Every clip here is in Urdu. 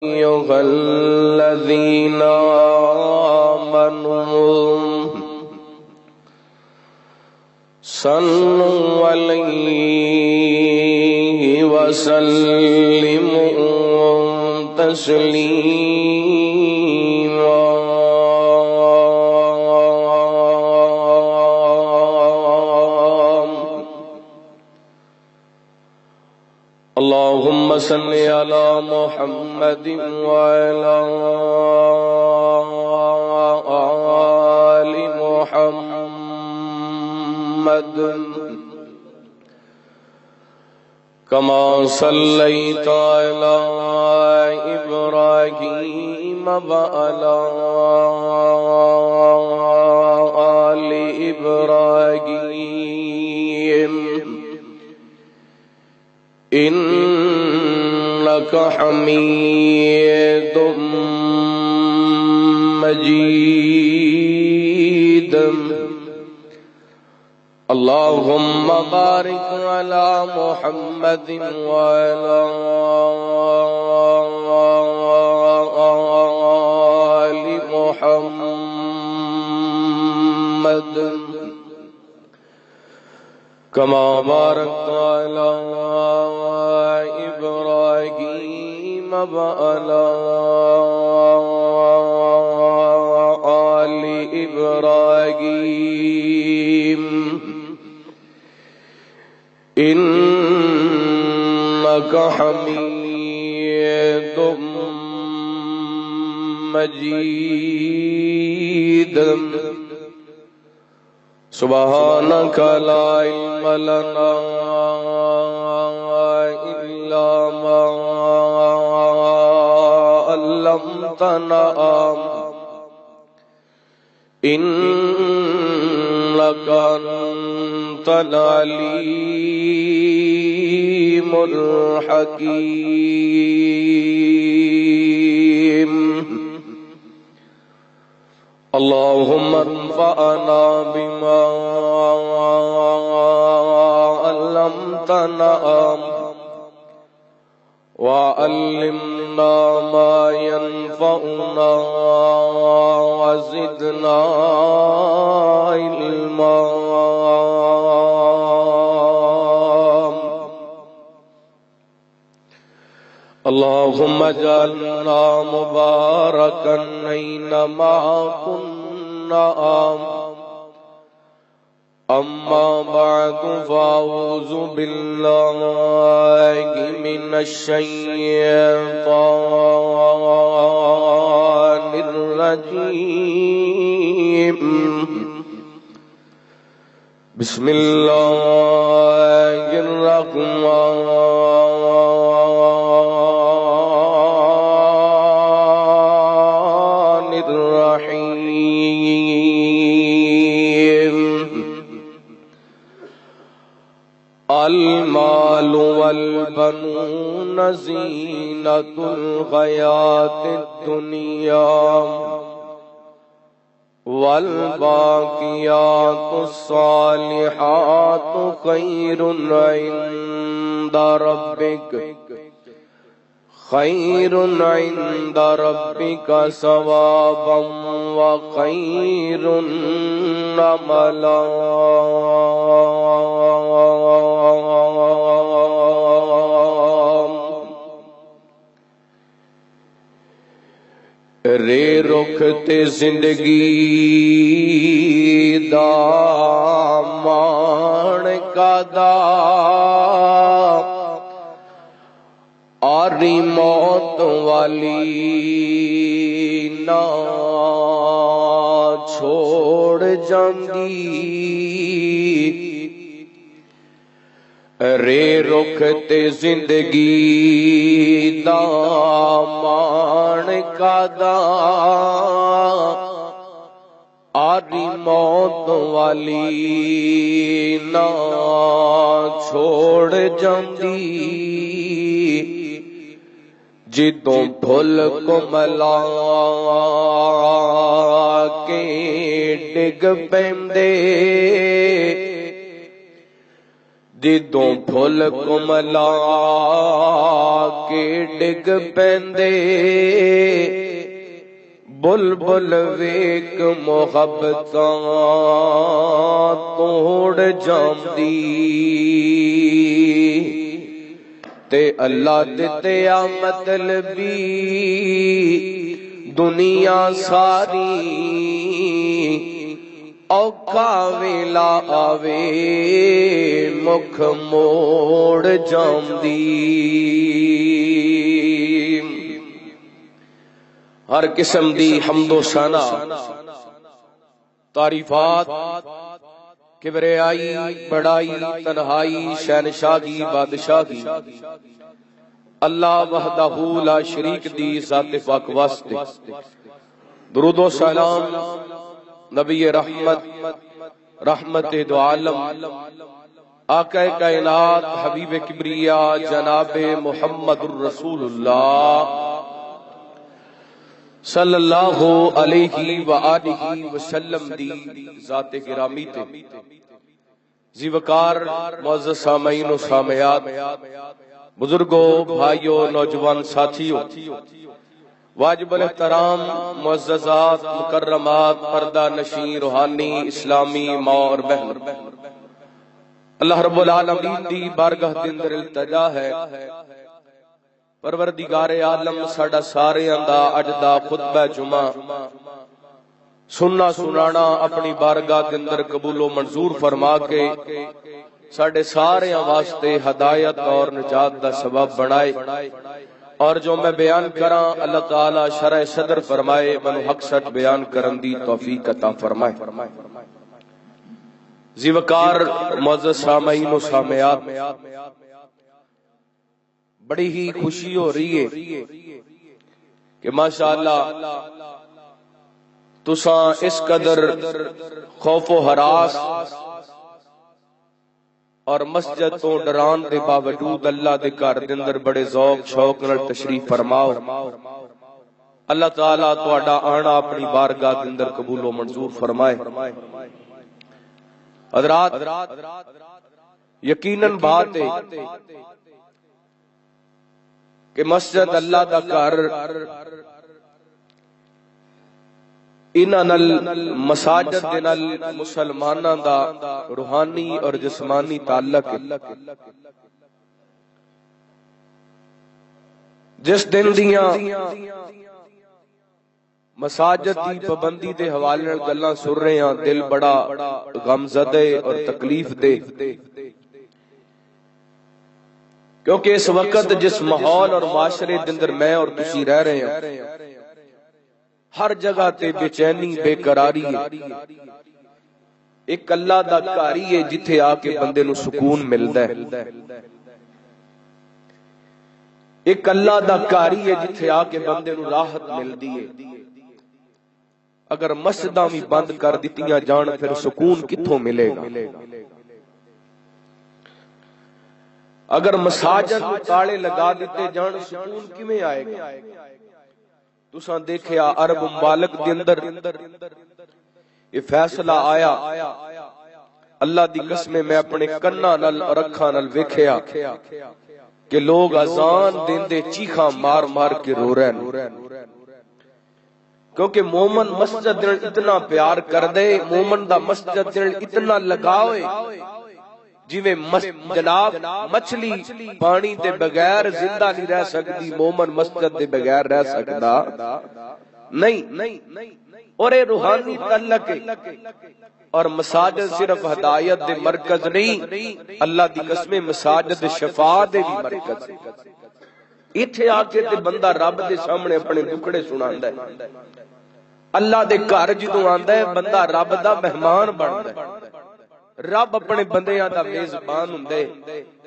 أيها الذين آمنوا صلوا عليه وسلموا تسليما اللهم صل على محمد وعلى آل محمد كما صليت على إبراهيم وعلى آل إبراهيم إنك حميد مجيد اللهم بارك على محمد وعلى آل محمد كما باركت على إبراهيم وعلى آل إبراهيم إنك حميد مجيد سبحانك لا علم لنا إلا ما علمتنا إنك أنت العليم الحكيم اللهم انفعنا بما علمتنا وعلمنا ما ينفعنا وزدنا علما اللهم اجعلنا مباركا أينما كنا أما بعد فأعوذ بالله من الشيطان الرجيم بسم الله الرحمن الرحيم المال والبنون زينة الحياة الدنيا والباقيات الصالحات خير عند ربك ثوابا وخير املا رے رخ تے زندگی دا مان کا دا آری موت والی نہ چھوڑ جاندی رے رخ تے زندگی دا مان کا دا آری موت والی نہ چھوڑ جاندی جدوں بھول کو ملا کے ڈگ پیندے جدوں پھل کملا کے ڈگ پیندے بلبل ویک محبتاں توڑ جاندی تے اللہ دتے آ مطلبی دنیا ساری اوکھا ویلا آوے مکھ موڑ جاندی ہر قسم دی حمد و ثنا تعریفات کبریائی بڑائی تنہائی شہنشاہی بادشاہی اللہ وحدہ لا شریک دی ذات پاک واسطے درود و سلام نبی رحمت رحمت دو عالم آقا کائنات حبیب کبریا جناب محمد الرسول اللہ صلی اللہ علیہ وآلہ وسلم دی ذات گرامی تے زیوکار معزز سامعین و سامعات بزرگوں بھائیوں نوجوان ساتھیوں واجب الاحترام معززات مکرمات پردہ نشین روحانی اسلامی ماں اور بہن اللہ رب العالمین دی بارگاہ دے اندر التجا ہے پروردگار عالم ساڈا سارے دا اج دا خطبہ جمعہ سننا سنانا اپنی بارگاہ دے اندر قبول و منظور فرما کے ساڈے سارے واسطے ہدایت اور نجات دا سبب بنائے اور جو میں بیان کراں اللہ تعالی شرح صدر فرمائے منو حق سچ بیان کرن دی توفیق عطا فرمائے زیوکار معزز سامعین و سامعات بڑی ہی خوشی ہو رہی ہے کہ ماشاءاللہ تساں اس قدر خوف و ہراس اور مسجد تو ڈران دے باوجود اللہ دے گھر دے اندر بڑے ذوق شوق نال تشریف فرماؤ اللہ تعالیٰ تہاڈا آنا اپنی بارگاہ دے اندر قبول و منظور فرمائے حضرات یقیناً بات ہے کہ مسجد اللہ دا گھر انہاں نال مساجد دے نال مسلماناں دا روحانی اور جسمانی تعلق ہے جس دن دیاں مساجد دی پابندی دے حوالے نال گلاں سن رہے ہاں دل بڑا غم زدہ اور تکلیف دے کیونکہ اس وقت جس ماحول اور معاشرے دے اندر میں اور تسی رہ رہے ہیں ہر جگہ تے بے چینی بے قراری ہے ایک اللہ دا گھر ہی ہے جتھے آ کے بندے نو سکون ملدا ہے ایک اللہ دا گھر ہی ہے جتھے آ کے بندے نو راحت ملدی ہے اگر مسجداں بھی بند کر دتیاں جان پھر سکون کتھوں ملے گا اگر مساجد تالے لگا دیتے جان سکون کیویں آئے گا تساں دیکھیا عرب ممالک دے اندر یہ فیصلہ آیا اللہ دی قسم میں اپنے کنا نال اور اکھاں نال ویکھیا کہ لوگ اذان دیندے چیخاں مار مار کے رو رہے ہیں کیونکہ مومن مسجد نال اتنا پیار کر دے مومن دا مسجد نال اتنا لگاؤ جویں جناب مچھلی پانی دے بغیر زندہ نہیں رہ سکتی مومن مسجد دے بغیر رہ سکتا نہیں اور یہ روحانی تعلق ہے اور مساجد صرف ہدایت دے مرکز نہیں اللہ دی قسم مساجد شفاعت دے بھی مرکز ہے ایتھے آ کے تے بندہ رب دے سامنے اپنے دکھڑے سناندا ہے اللہ دے گھر جدوں آندا ہے بندہ رب دا مہمان بندا ہے رب اپنے بندیاں دا میزبان ہندے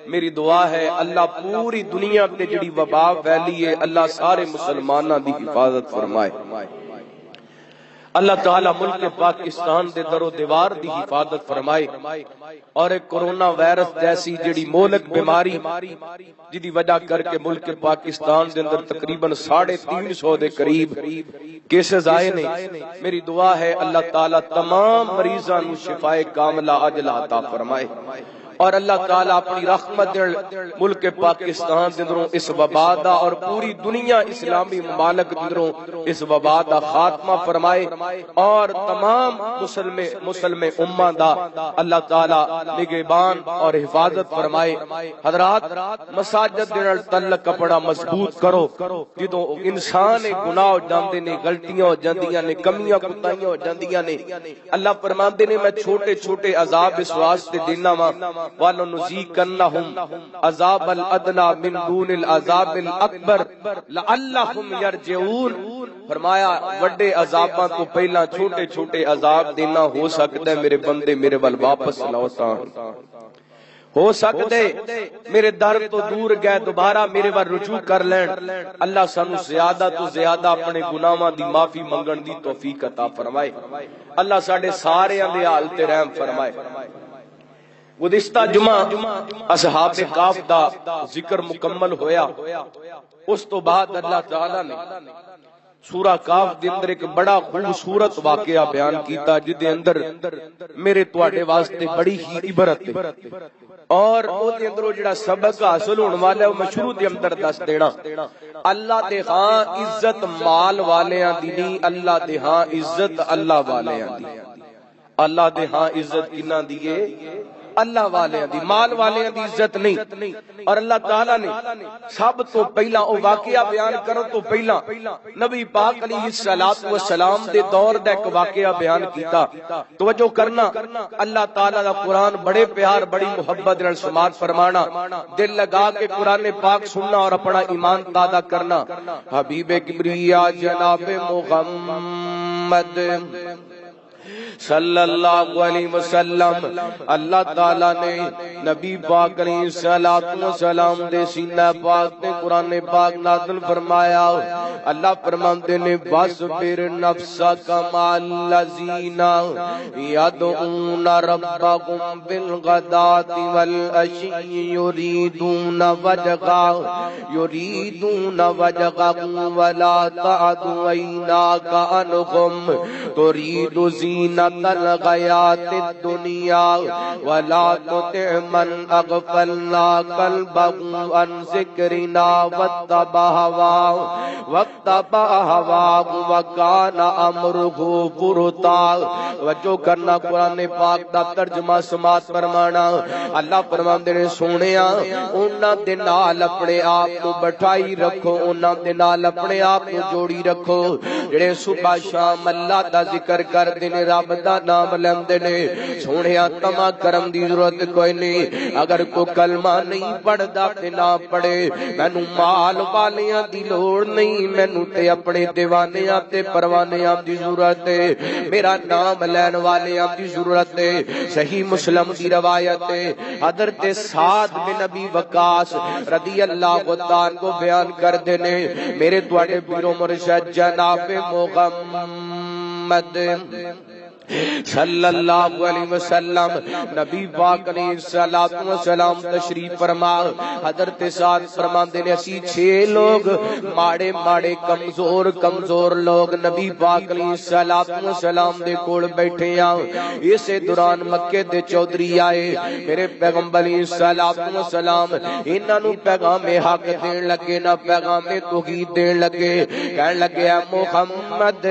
میری دعا ہے اللہ پوری دنیا تے جڑی وبا پھیلی ہے اللہ سارے مسلماناں دی حفاظت فرمائے اللہ تعالی ملک پاکستان دے در و دیوار دی حفاظت فرمائے اور ایک کرونا وائرس جیسی جڑی مولک بیماری جدی وجہ کر کے ملک پاکستان دے اندر تقریباً 350 دے قریب کیسز آئے نے میری دعا ہے اللہ تعالی تمام مریضاں نو شفائے کاملہ عاجلہ عطا فرمائے اور اللہ تعالیٰ اپنی رحمت ملک پاکستان دندروں اس وبا دا اور پوری دنیا اسلامی ممالک دندروں اس وبا دا خاتمہ فرمائے اور تمام مسلم امہ دا اللہ تعالیٰ نگہبان اور حفاظت فرمائے۔ حضرات مساجد دے تعلق کپڑا مضبوط کرو، جدوں انسان گناہ ہو جاندے نے، غلطیاں ہو جاندیاں نے، کمیاں کوتاہیاں ہو جاندیاں نے، اللہ فرماندے نے میں چھوٹے چھوٹے عذاب اس واسطے دینا وا وَلَنُذِيقَنَّهُمْ عَذَابَ الْأَدْنَىٰ مِن دُونِ الْعَذَابِ الْأَكْبَرِ لَعَلَّهُمْ يَرْجِعُونَ۔ فرمایا وڈے عذاباں تو پہلا چھوٹے چھوٹے عذاب دینا ہو سکتا ہے میرے بندے میرے ول واپس لوٹاں، ہو سکتے میرے در تو دور گئے دوبارہ میرے ور رجوع کر لین۔ اللہ سانو زیادہ تو زیادہ اپنے گناہاں دی معافی منگن دی توفیق عطا فرمائے۔ اللہ ساڈے سارے دے حال تے رحم فرمائے۔ گزشتہ جمعہ اصحاب کاف دا ذکر مکمل ہویا، اس تو بعد اللہ تعالی نے سورہ کاف دے اندر ایک بڑا خوبصورت واقعہ بیان کیتا جدے اندر میرے تواڈے واسطے بڑی ہی عبرت ہے، اور او دے اندر جڑا سبق حاصل ہون والا ہے وہ میں شروع دے اندر دس دینا۔ اللہ دے ہاں عزت مال والیاں دی نہیں، اللہ دے ہاں عزت اللہ والیاں دی۔ اللہ دے ہاں عزت کناں دی ہے؟ اللہ والے دی، مال والے دی عزت نہیں۔ اور اللہ تعالیٰ نے سب تو پہلا او واقعہ بیان کرو تو پہلا نبی پاک علیہ السلام دے دور دا ایک واقعہ بیان کیتا۔ توجہ کرنا، اللہ تعالیٰ دا قرآن بڑے پیار بڑی محبت نال سماعت فرمانا، دل لگا کے قرآن پاک سننا اور اپنا ایمان تازہ کرنا۔ حبیب کبریا جناب محمد صلی اللہ علیہ وسلم، اللہ تعالیٰ نے نبی پاک علیہ السلام دے سینہ پاک تے قرآن پاک نازل فرمایا۔ اللہ فرماندے نے وَاصْبِرْ نَفْسَكَ مَعَ الَّذِينَ يَدْعُونَ رَبَّهُمْ بِالْغَدَاةِ وَالْعَشِيِّ يُرِيدُونَ وَجْهَهُ وَلَا تَعْدُ عَيْنَاكَ عَنْهُمْ تُرِيدُ زِينَةَ الْحَيَاةِ الدُّنْيَا وَلَا تُطِعْ مَنْ أَغْفَلْنَا قَلْبَهُ عَنْ ذِكْرِنَا وَاتَّبَعَ هَوَاهُ وَكَانَ أَمْرُهُ فُرُطًا۔ وجہ کرنا، قرآن پاک دا ترجمہ سماعت فرمانا۔ اللہ فرماندے نے سونیا انہاں دے نال اپنے آپ کو بٹھائی رکھو، انہاں دے نال اپنے آپ کو جوڑی رکھو جڑے صبح شام اللہ دا ذکر کر دے نے، رب دا نام لیندے نے۔ سونیا تما کرم دی ضرورت کوئی نہیں، اگر کوئی کلمہ نہیں پڑھدا تے نہ پڑھے، مینوں مال والیاں دی لوڑ نہیں، مینوں تے اپنے دیوانیاں تے پروانیاں دی ضرورت ہے، میرا نام لین والیاں دی ضرورت ہے۔ صحیح مسلم دی روایت ہے، حضرت سعد بن ابی وقاص رضی اللہ عنہ کو بیان کر دینے، میرے تواڈے پیرو مرشد جناب محمد صلی اللہ علیہ وسلم نبی پاک علیہ السلام تشریف فرما۔ حضرت سعد فرماندے نے اسی 6 لوگ ماڑے ماڑے کمزور لوگ نبی پاک علیہ السلام دے کول بیٹھے ہاں۔ اسے دوران مکے دے چودھری آئے، میرے پیغمبر علیہ السلام انہاں نو پیغام حق دین لگے، نہ پیغام توحید دین لگے، کہن لگے اے محمد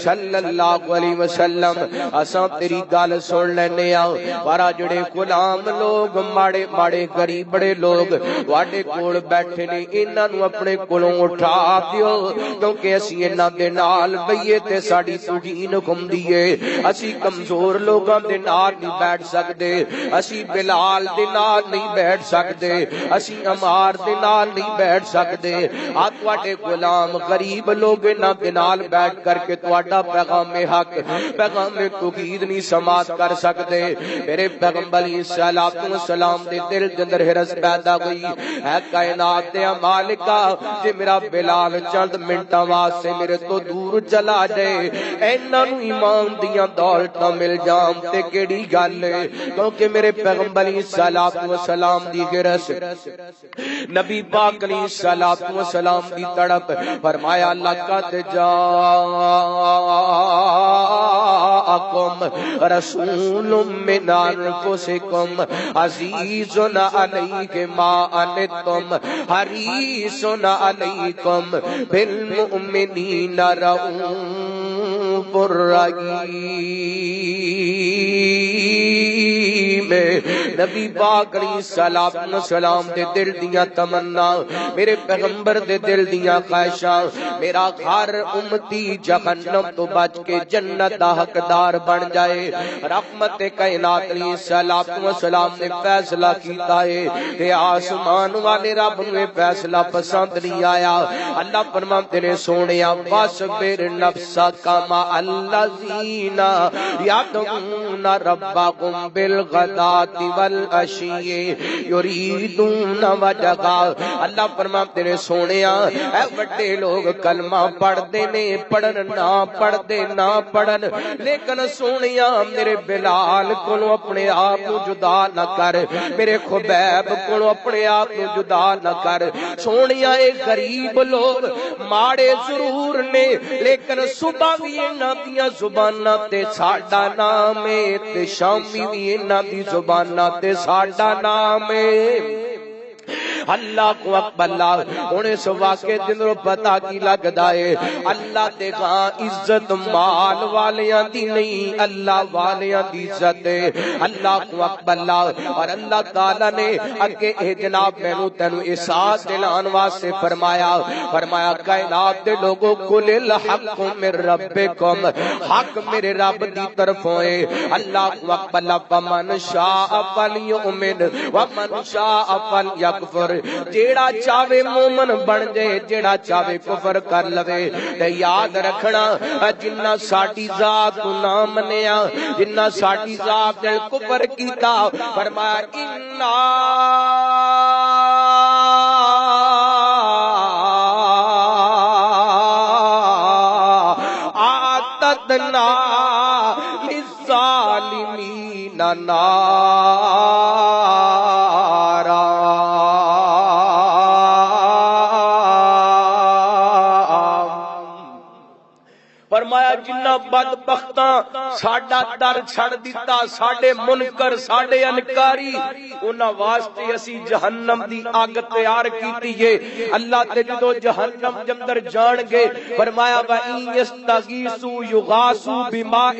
صلی اللہ علیہ وسلم اساں تیری گل سن لینے آ، پر جڑے غلام لوگ ماڑے ماڑے غریب بڑے لوگ تواڈے کول بیٹھے نے، انہاں نو اپنے کولوں اٹھا دیو، کیونکہ اسی انہاں دے نال بئیے تے ساڈی توہین ہوندی ہے۔ اسی کمزور لوگاں دے نال نہیں بیٹھ سکدے، اسی بلال دے نال نہیں بیٹھ سکدے، اسی عمار دے نال نہیں بیٹھ سکدے، آ تواڈے غلام غریب لوگ انہاں دے نال بیٹھ کر کے تواڈا پیغام حق پیغام توحید نہیں سماعت کر سکتے۔ میرے پیغمبر علیہ السلام دے دل دے اندر حرص پیدا ہوئی، اے کائنات دے مالکا جے میرا بلال چند منٹاں واسطے میرے تو دور چلا جائے، انہاں نوں ایمان دیاں دولتاں مل جان تے کیڑی گل ہے، کیونکہ میرے پیغمبر علیہ السلام دی حرص نبی پاک علیہ السلام دی تڑپ، فرمایا لقد جاء جاءکم رسول من انفسکم عزیز علیہ ما عنتم حریص علیکم بالمؤمنین رؤوف الرحیم۔ نبی پاک علیہ السلام دے دل دیاں تمنا، میرے پیغمبر دے دل دیاں خواہشاں، میرا ہر امتی جہنم تو بچ کے جنت دا حقدار بن جائے۔ رحمت کائنات علیہ السلام نے فیصلہ کیتا ہے تے آسمان والے رب نے فیصلہ پسند نہیں آیا۔ اللہ فرماتے نے سونیا واصبر نفسک مع الذین یدعون ربهم بالغداۃ والعشی یریدون وجہہ۔ اللہ فرماتے نے سونیا اے بڑے لوگ کلمہ پڑھتے نے، پڑھن نہ پڑھتے نہ پڑھن، لیکن سونیا میرے بلال کو اپنے آپ جدا نہ کر، میرے خبیب کو اپنے آپ جدا نہ کر۔ سونیا اے غریب لوگ ماڑے ضرور نے، لیکن صبح بھی انہاں دیاں زباناں تے ساڈا نام ہے تے شامی بھی انہاں دی زباناں تے ساڈا نام ہے۔ اللہ کو اکبر اللہ انہیں اس واقعے جنہوں پتا کی لگدا ہے اللہ دے گاں عزت مال والیاں دی نہیں، اللہ والیاں دی عزت ہے۔ اللہ کو اکبر اللہ۔ اور اللہ تعالیٰ نے اگے اے جناب مینوں تینوں احساس دلان واسطے فرمایا کائنات دے لوگوں قل الحق من ربکم، حق میرے رب دی طرفوں ہے۔ اللہ کو اکبر اللہ فمن شاء فلیؤمن ومن شاء فلیکفر، جیڑا چاہے مومن بن جائے، جیڑا چاہے کفر کر لوے۔ تے یاد رکھنا جنہ ساڈی ذات کو نہ منیا، جنہ ساڈی ذات نے کفر کیتا، فرمایا انا اعتدنا للظالمین نارا۔ فرمایا جنہ بدبختاں ساڈا در چھڑ دیتا، ساڈے منکر ساڈے انکاری، انہاں واسطے اسی جہنم دی اگ تیار کیتی ہے۔ اللہ تے جدوں جہنم جندر جان گے فرمایا وَإِن يَسْتَغِيثُوا يُغَاثُوا بِمَاءٍ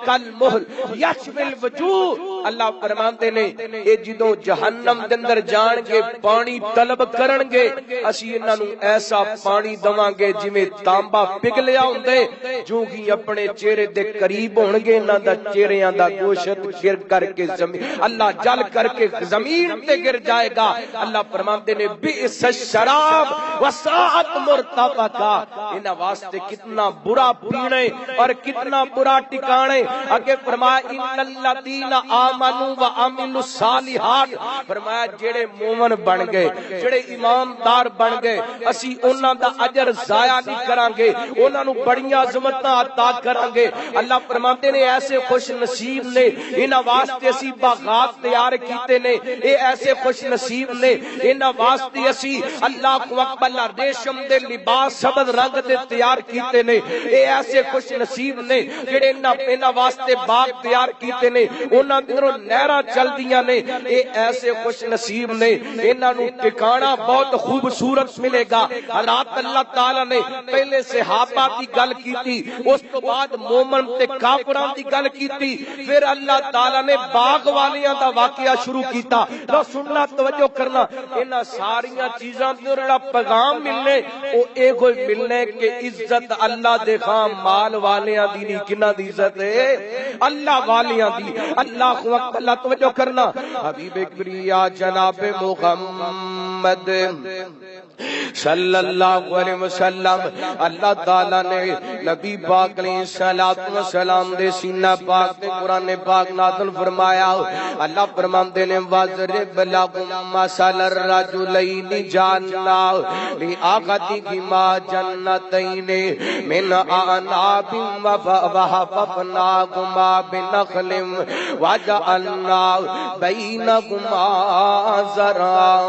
كَالْمُهْلِ يَشْوِي الْوُجُوهَ۔ اللہ فرماتے نے اے جدوں جہنم جندر جان گے پانی طلب کرن گے، اسی انہاں نوں ایسا پانی دواں گے جویں تانبا پگھلیا ہوندے، جو ہی اپنے چہرے دے قریب ہون گے انہاں دا چہریاں دا گوشت گر کر کے زمین اللہ جل کر کے زمین تے گر جائے گا۔ اللہ فرماتے نے بئس الشراب وساعت مرتفقا، انہاں واسطے کتنا برا پینے اور کتنا برا ٹکانے۔ آگے فرمایا ان الذین آمنوا وعملوا الصالحات، فرمایا جڑے مومن بن گئے، جڑے ایماندار بن گئے، اسی انہاں دا اجر ضائع نہیں کران گے، انہاں نوں بڑیاں عظمتاں عطا کران گے۔ اللہ فرماتے نے ایسے خوش نصیب نے، انہاں واسطے اسی باغات تیار کیتے نے، اے ایسے خوش نصیب نے انہاں واسطے اسی اللہ کو اکبر ریشم دے لباس سبز رنگ دے تیار کیتے نے، اے ایسے خوش نصیب نے جڑے انہاں واسطے باغ تیار کیتے نے، انہاں دنوں نہراں چلدیاں نے، اے ایسے خوش نصیب نے انہاں نوں ٹھکانہ بہت خوبصورت ملے گا۔ حضرات اللہ تعالی نے پہلے صحابہ دی گل کیتی، اس تو بعد مومن تے کافراں دی گل کیتی، پھر اللہ تعالی نے باغ والیاں دا واقعہ شروع کیتا۔ لو سننا توجہ کرنا، انہاں ساریاں چیزاں تے جڑا پیغام ملنے او اے کوئی ملنے کہ عزت اللہ دے خام مال والیاں دی نہیں، کنہاں دی عزت ہے؟ اللہ والیاں دی۔ اللہ کو اللہ توجہ کرنا، حبیب کبریا جناب محمد صلی اللہ علیہ وسلم اللہ تعالیٰ نے نبی پاک علیہ السلام دے سینہ پاک دے قرآن پاک نازل فرمایا۔ اللہ فرماندے نے وَاضْرِبْ لَهُم مَّثَلَ الرَّجُلَيْنِ جَعَلْنَا لِأَحَدِهِمَا جَنَّتَيْنِ مِنْ أَعْنَابٍ وَحَفَفْنَاهُمَا بِنَخْلٍ وَجَعَلْنَا بَيْنَهُمَا زَرْعًا۔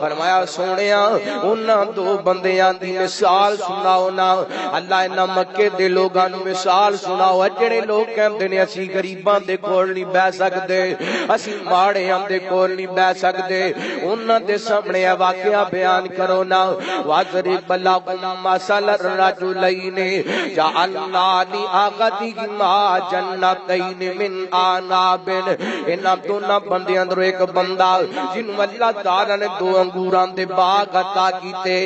فرمایا سونیا انہاں دو بندیاں دی مثال سناؤ نا اللہ انہاں مکے دے لوگاں نو مثال سناؤ جڑے لوگ کہندے نے اسی غریباں دے کول نہیں بیٹھ سکدے اسی ماڑیاں دے کول نہیں بیٹھ سکدے انہاں دے سامنے واقعہ بیان کرو نا واضرب لهم مثل الرجلین جعلنا لأحدهما جنتین من اعناب انہاں دونوں بندیاں اندر ایک بندہ جنوں اللہ تعالی نے دو انگوراں دے باغ عطا کیتے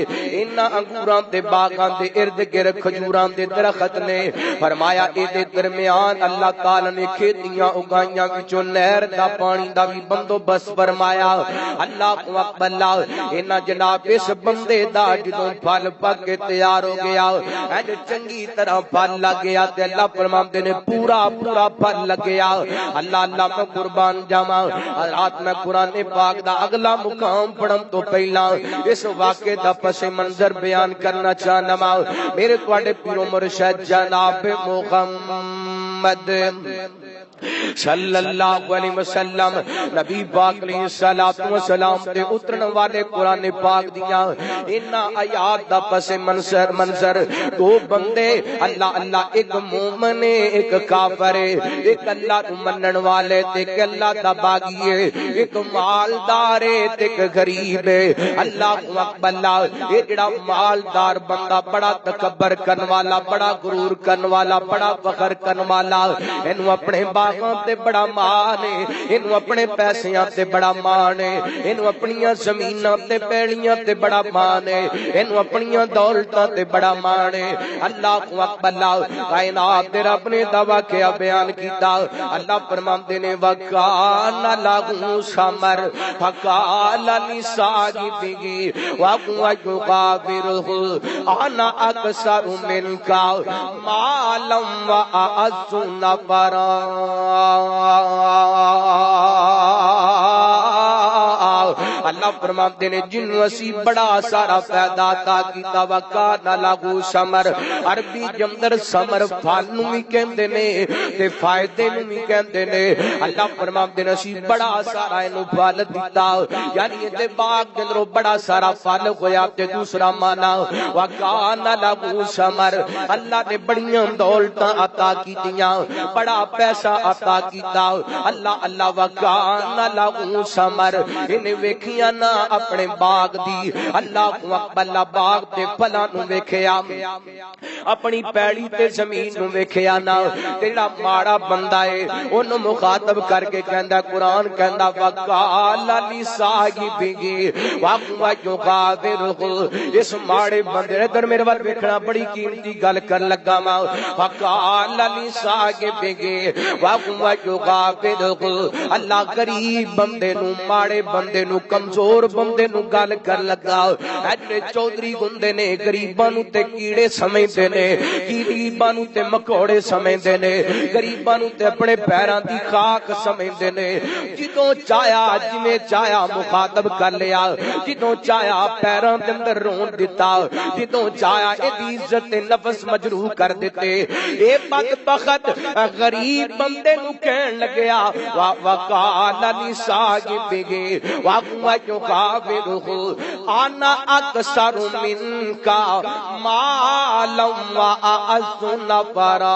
انہاں انگوراں دے باغاں دے ارد گرد کھجوراں دے درخت نے فرمایا اے دے درمیان اللہ تعالی نے کھیتیاں اگائیاں وچوں نہر دا پانی دا بھی بندوبست فرمایا اللہ اکبر انہاں جناب اس بندے دا جدوں پھل پک کے تیار ہو گیا اج چنگی طرح پھل لگ گیا تے اللہ فرماندے نے پورا پورا پھل لگ گیا اللہ اللہ میں قربان جاواں رات میں قرآن پاک دا اگلا مقام پڑھن تو پہلا اس واقعے دا پس منظر بیان کرنا چاہنا میرے تواڈے پیرو مرشد جناب محمد صلی اللہ علیہ وسلم نبی پاک علیہ الصلوۃ والسلام تے اترن والے قرآن پاک دیاں انہاں آیات دا پس منظر دو بندے اللہ اللہ ایک مومن ایک کافر ایک اللہ نو منن والے تے ایک اللہ دا باغی ہے ایک مالدار تے ایک غریب ہے اللہ اکبر اے جڑا مالدار بندہ بڑا تکبر کرن والا بڑا غرور کرن والا بڑا فخر کرن والا اینو اپنے باغاں تے بڑا مان ہے اینو اپنے پیسیاں تے بڑا مان ہے اینو اپنیاں زمیناں تے پیڑیاں تے بڑا مان ہے اینو اپنیاں دولتاں تے بڑا مان ہے اللہ اکبر کائنات دے رب نے دا واقعہ بیان کیتا اللہ فرماندے نے وکان لہو ثمر فقال لصاحبہ وهو يخبره انا اکثر منک مالا واعز نفرا اللہ فرماتے نے جنوں اسی بڑا سارا پیدا عطا کیتا وکان لہو ثمر عربی جمدر ثمر پھل نوں وی کہندے نے تے فائدے نوں وی کہندے نے اللہ فرماتے نے اسی بڑا سارا اینو پھل دتا یعنی تے باغ دے اندروں بڑا سارا پھل ہویا تے دوسرا معنی وکان لہو ثمر اللہ نے بڑیاں دولتاں عطا کیتیاں بڑا پیسہ عطا کیتا اللہ اللہ وکان لہو ثمر انہیں ویکھیاں نہ اپنے باغ دی اللہ اکبر باغ تے پھلاں نوں ویکھیا اپنی پیڑی تے زمین نوں ویکھیا نہ تیرا ماڑا بندہ ہے اونوں مخاطب کر کے کہندا قرآن کہندا وقال لصاحبہ وهو يخبره اس ماڑے بندے ادھر میرے ول ویکھنا بڑی قیمتی گل کر لگا وا وقال لصاحبہ وهو يخبره اللہ غریب بندے نوں ماڑے بندے نوں کمزور بندے نوں گل کر لگا اینے چودھری گندے نے غریباں نوں تے کیڑے سمجھدے نے غریباں نوں تے مکوڑے سمجھدے نے غریباں نوں تے اپنے پیراں دی خاک سمجھدے نے جدوں چاہیا جویں چاہیا مخاطب کر لیا جدوں چاہیا پیراں دے اندر رون دتا جدوں چاہیا اے دی عزت تے نفس مجروح کر دتے اے بدبخت غریب بندے نوں کہن لگیا وقال لصاحبہ وهو يخبره انا اکثر منک مالا واعز نفرا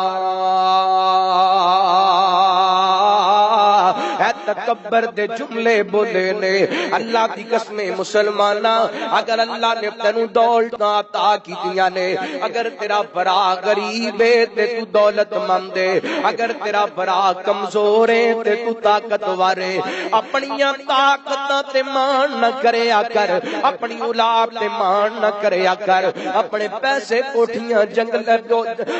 اے تکبر دے جملے بولے نے اللہ دی قسم مسلمانا اگر اللہ نے تینوں دولت عطا کیتیاں نے اگر تیرا بھرا غریب ہے تے تو دولت مند ہے اگر تیرا بھرا کمزور ہے تے تو طاقتور ہے اپنیاں طاقتاں تے مان نہ کریا کر اپنی اولاد تے مان نہ کریا کر اپنے پیسے کوٹھیاں جنگل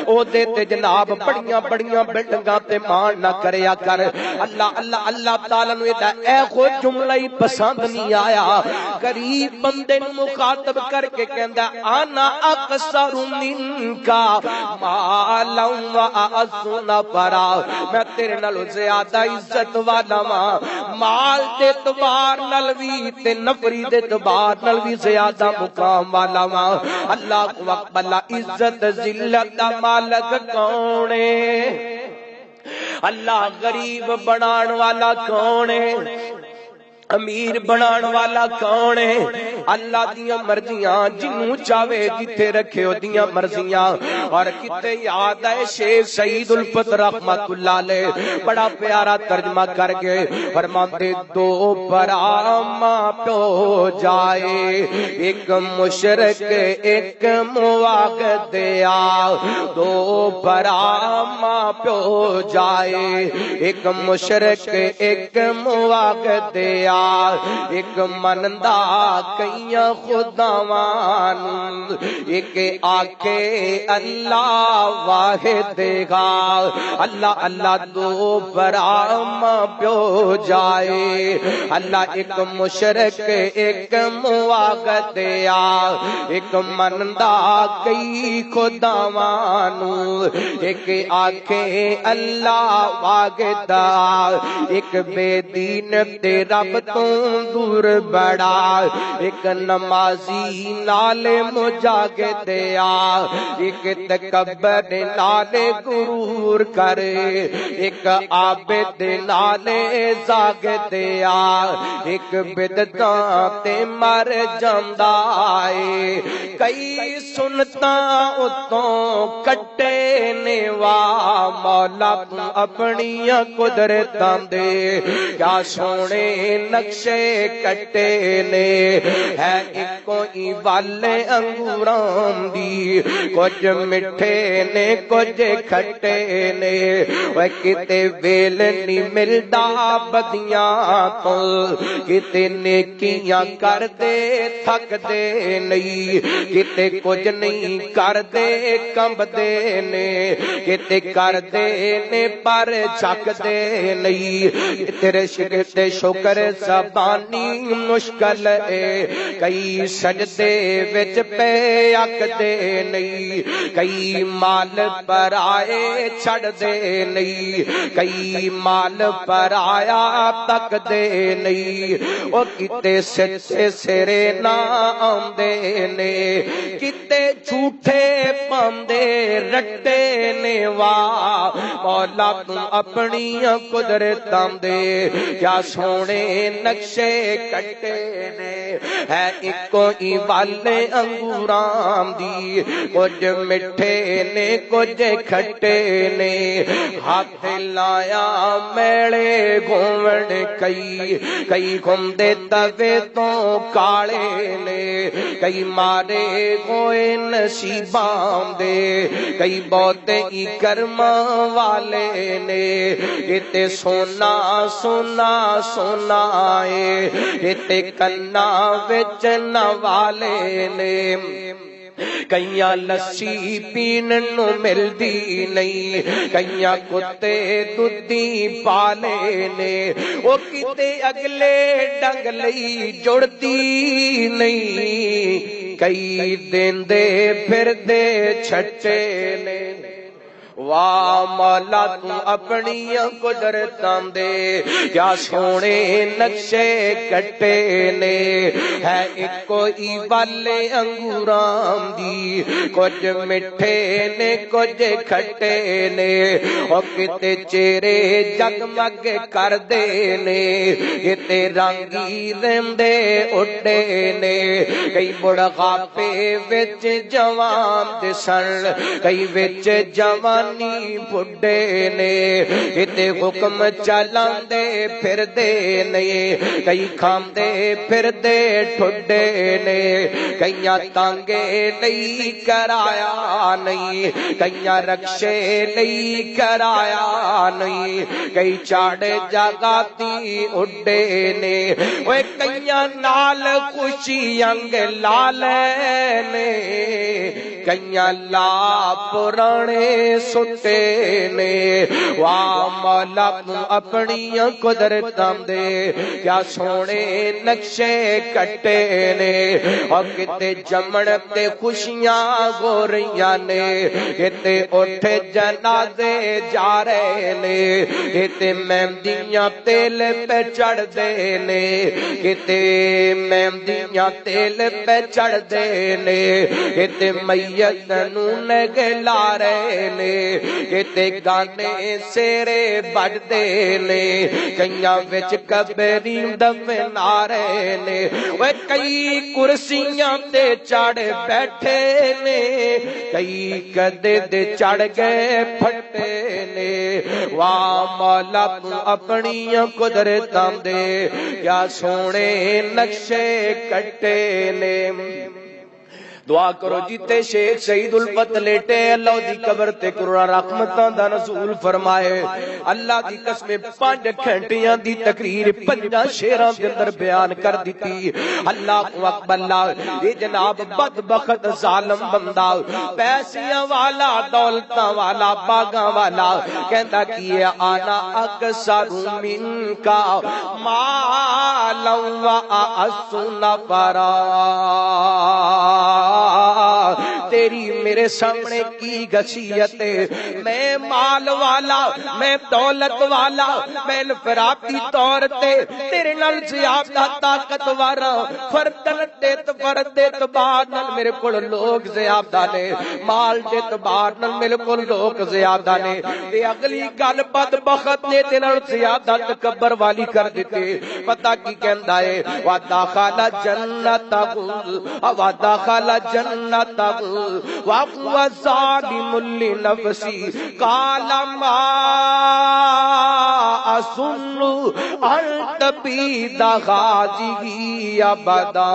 او دے تے جناب بڑیاں بڑیاں بلڈنگاں تے مان نہ کریا کر اللہ اللہ اللہ تعالی نو اے خود جملہ ہی پسند نہیں آیا غریب بندے نو مخاطب کر کے کہندا انا اکثر منک مالا واعز نفرا میں تیرے نالوں زیادہ عزت والا ہاں مال دے اعتبار نال وی تے نفری دے اعتبار نال وی زیادہ مقام والا ہاں اللہ اکبر عزت ذلت دا مالک کون ہے اللہ غریب بنان والا کون ہے امیر بنان والا کون ہے؟ اللہ دیاں مرضیاں، جنوں چاہے جتھے رکھے او دیاں مرضیاں۔ اور کتے یاد ہے شیخ سعید الفت رحمت اللہ علیہ بڑا پیارا ترجمہ کر کے فرماتے دو برا ماں پیو جائے، ایک مشرک ایک مواغدیا، دو برا ماں پیو جائے، ایک مشرک ایک مواغدیا، ایک مندا کئیاں خداوان، ایک آکے اللہ واحد گا، اللہ اللہ دو برام پیو جائے، اللہ ایک مشرک ایک مواغدیا، ایک مندا کئی خداوان، ایک آکے اللہ واحد، ایک بے دین تے رب تو دور بڑا، ایک نمازی نال مجاگدیا، ایک تکبر نال غرور کرے، ایک عابد نال زاگدیا، ایک بدعتاں تے مر جاندا اے، کئی سنتاں اتوں کٹے نے وا مولا تو اپنی قدرتاں دے، کیا سونے نقشے کٹے نے، ہے ایک ہی والے انگوراں دی، کچھ مٹھے نے کچھ کھٹے نے، وہ کتے ویل نہیں ملدا بدیاں تو، کتے نیکیاں کر دے تھک دے نہیں، کتے کچھ نہیں کر دے کمب دے نے، کتے کر دے نے پر چھک دے نہیں، تیرے شکر شکر زبانی مشکل ہے، کئی سجدے وچ پہ اک دے نہیں، کئی مال پر آئے چھڑ دے نہیں، کئی مال پر آیا تک دے نہیں، وہ کتے سچے سرے نہ آمدے نے، کتے جھوٹے پاندے رٹے نے وا مولا تو اپنی قدرتاں دے، کیا سونے نقشے کٹے نے، ہے ایکو ہی والے انگوراں دی، کچھ مٹھے نے کچھ کھٹے نے، ہاتھ لایا میڑے گھومڑ کئی، کئی گھومدے توے تو کالے نے، کئی مارے گوئے نصیباں دے، کئی بہتے ہی کرماں والے نے، کتے سونا سونا سونا آئے، کتے کنا وچ نوالے نے، کئیاں لسی پین نو ملدی نہیں، کئیاں کتے دودھی پالے نے، وہ کتے اگلے ڈنگ لئی جڑدی نہیں، کئی دن دے پھر دے چھٹے نے، واہ مولا تو اپنی قدرتاں دے، کیا سونے نقشے کٹے نے، ہے ایکو ہی والے انگوراں دی، کچھ مٹھے نے کچھ کھٹے نے، او کتے چہرے جگمگ کر دے نے، کتے رنگی رندے اٹھے نے، کئی بڑھاپے وچ جوان دسن، کئی وچ جوان بڑھے نے، کتے حکم چلاندے پھر دے نے، کئی کھاندے پھر دے ٹھڈے نے، کئیاں تانگے نہیں کرایا نہیں، کئیاں رکشے نہیں کرایا نہیں، کئی چاڑے جگاتی اڈے نے، وہ کئیاں نال خوشی انگ لالے نے، کئیاں لا پرانے سٹے نے، واہ مولا تو اپنی قدرتاں دے، کیا سونے نقشے کٹے نے، اور کتے جمن تے خوشیاں گو رہیاں نے، کتے اٹھ جنازے جا رہے نے، کتے مہندیاں تیل پہ چڑھ دے نے، کتے مہندیاں تیل پہ چڑھ دے نے، کتے میاں میت نو نگلا رہے نے کتے گانے سیرے بجدے نے کئیاں وچ قبری دفن آ رہے نے وہ کئی کرسیاں تے چڑھ بیٹھے نے کئی کدے دے چڑھ گئے پھٹے نے واہ مولا تو اپنی قدرتاں دے کیا سونے نقشے کٹے نے دعا کرو جیتے شیخ شہید الفت لیٹے اللہ دی قبر تے کروڑا رحمتاں دا نزول فرمائے اللہ دی قسم 5 گھنٹیاں دی تقریر 5 شعراں دے اندر بیان کر دیتی اللہ اکبر اللہ یہ جناب بدبخت ظالم بندہ پیسیاں والا دولتاں والا باغاں والا کہندا کی آنا اکثر من کا مالا و اسنا فرا تیری میرے سامنے کی گشیت میں مال والا میں دولت والا میں انفرادی طور تے تیرے نال زیادہ طاقتور فردن دے اعتبار نال میرے کول لوگ زیادہ نے مال دے اعتبار نال میرے کول لوگ زیادہ نے تے اگلی گل بدبخت نے تے نال زیادہ تکبر والی کر دیتے پتہ کی کہندا ہے ودخل جنتہ ودخل جنتہ وَهُوَ ظَالِمٌ لِنَفْسِهِ قَالَ مَا أَظُنُّ أَن تَبِيدَ هَٰذِهِ أَبَدًا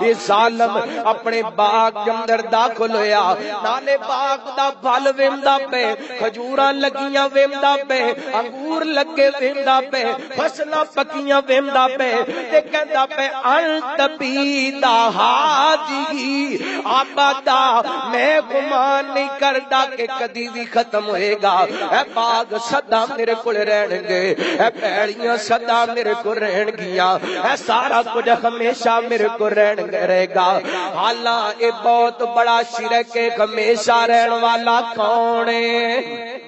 یہ ظالم اپنے باغ کے اندر داخل ہویا نالے باغ دا پھل ویندا پے کھجوراں لگیاں ویندا پے انگور لگے ویندا پے فصلاں پکیاں ویندا پے تے کہندا پے انت بیدا ہاجی آبادا میں گمان نہیں کردا کہ کدی بھی ختم ہوئے گا اے باغ سدا میرے کول رہن گے اے پیڑیاں سدا میرے کول رہن گیاں اے سارا کچھ ہمیشہ میرے کول رہن رہے گا حالاں اے بہت بڑا شرک ہے ہمیشہ رہن والا کون ہے